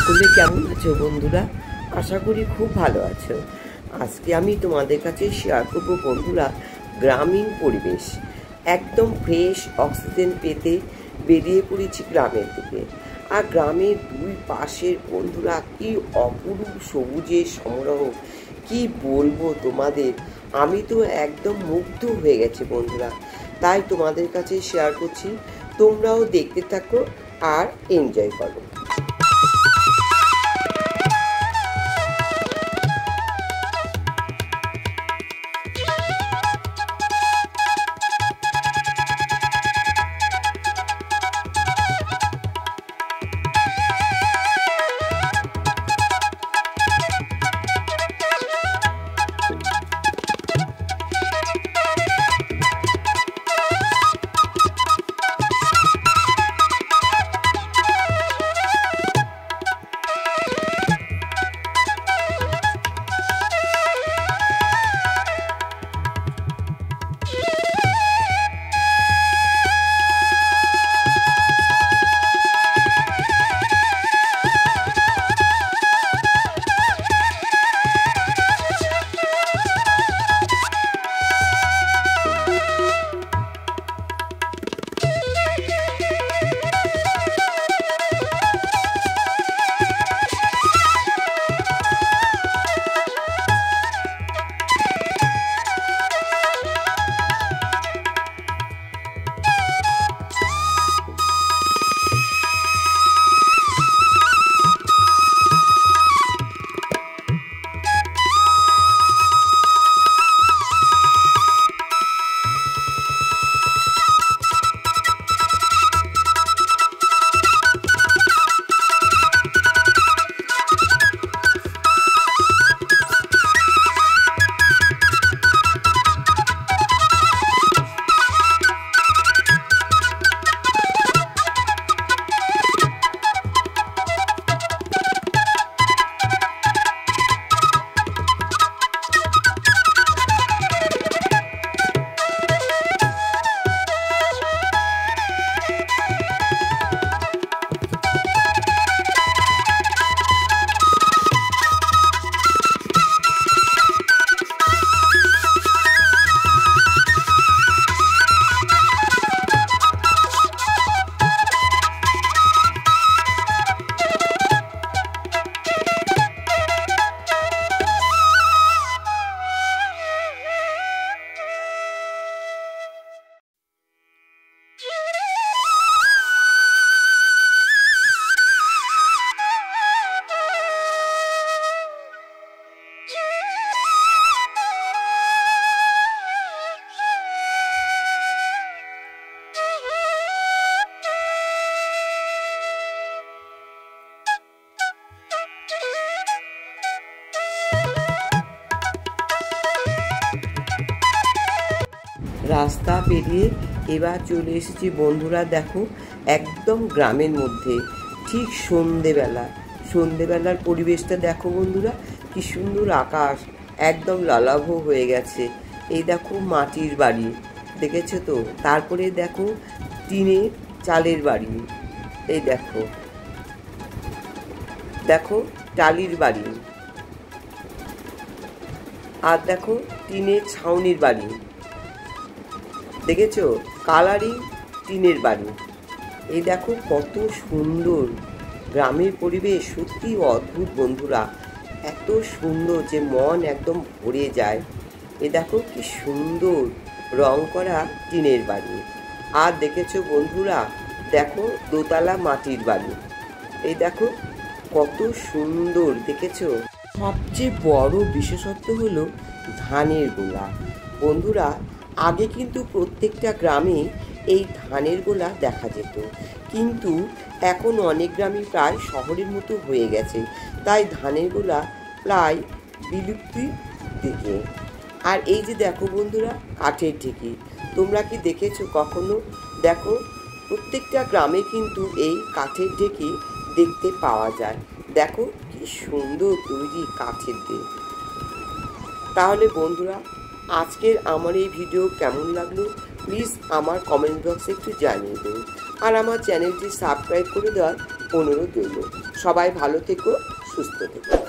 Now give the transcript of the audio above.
সকলে কেমন আছো বন্ধুরা? আশা করি খুব ভালো আছো। আজকে আমি তোমাদের কাছে শেয়ার করব বন্ধুরা গ্রামীণ পরিবেশ। একদম ফ্রেশ অক্সিজেন পেতে বেরিয়ে পড়েছি গ্রামের দিকে। আর গ্রামের দুই পাশের বন্ধুরা কি অপরূপ সবুজের সমারোহ, কি বলবো তোমাদের। আমি তো একদম মুগ্ধ হয়ে গেছি বন্ধুরা, তাই তোমাদের কাছে শেয়ার করছি। তোমরাও দেখতে থাকো আর এনজয় করো। রাস্তা পেরিয়ে এবার চলে এসেছি বন্ধুরা, দেখো একদম গ্রামের মধ্যে। ঠিক সন্ধেবেলার পরিবেশটা দেখো বন্ধুরা, কি সুন্দর আকাশ, একদম লালাভ হয়ে গেছে। এই দেখো মাটির বাড়ি, দেখেছো তো? তারপরে দেখো টিনের চালের বাড়ি, এই দেখো টালির বাড়ি, আর দেখো টিনের ছাউনির বাড়ি, দেখেছো কালারিং টিনের বাড়ি। এই দেখো কত সুন্দর গ্রামের পরিবেশ, সত্যি অদ্ভুত বন্ধুরা, এত সুন্দর যে মন একদম ভরে যায়। এই দেখো কি সুন্দর রং করা টিনের বাড়ি। আর দেখেছো বন্ধুরা, দেখো দোতলা মাটির বাড়ি, এই দেখো কত সুন্দর, দেখেছো? সবচেয়ে বড় বিশেষত্ব হলো ধানের গোলা বন্ধুরা। আগে কিন্তু প্রত্যেকটা গ্রামে এই ধানের গোলা দেখা যেত, কিন্তু এখন অনেক গ্রামই প্রায় শহরের মতো হয়ে গেছে, তাই ধানের গোলা প্রায় বিলুপ্তির দিকে। আর এই যে দেখো বন্ধুরা কাঠের ঢেঁকি, তোমরা কি দেখেছো কখনো? দেখো প্রত্যেকটা গ্রামে কিন্তু এই কাঠের ঢেঁকি দেখতে পাওয়া যায়। দেখো কি সুন্দর তৈরি কাঠের ঢেঁকি। তাহলে বন্ধুরা আজকের আমার এই ভিডিও কেমন লাগলো প্লিজ আমার কমেন্ট বক্সে একটু জানিয়ে দিন, আর আমার চ্যানেলটি সাবস্ক্রাইব করে দেওয়ার অনুরোধ রইল। সবাই ভালো থেকো, সুস্থ থেকো।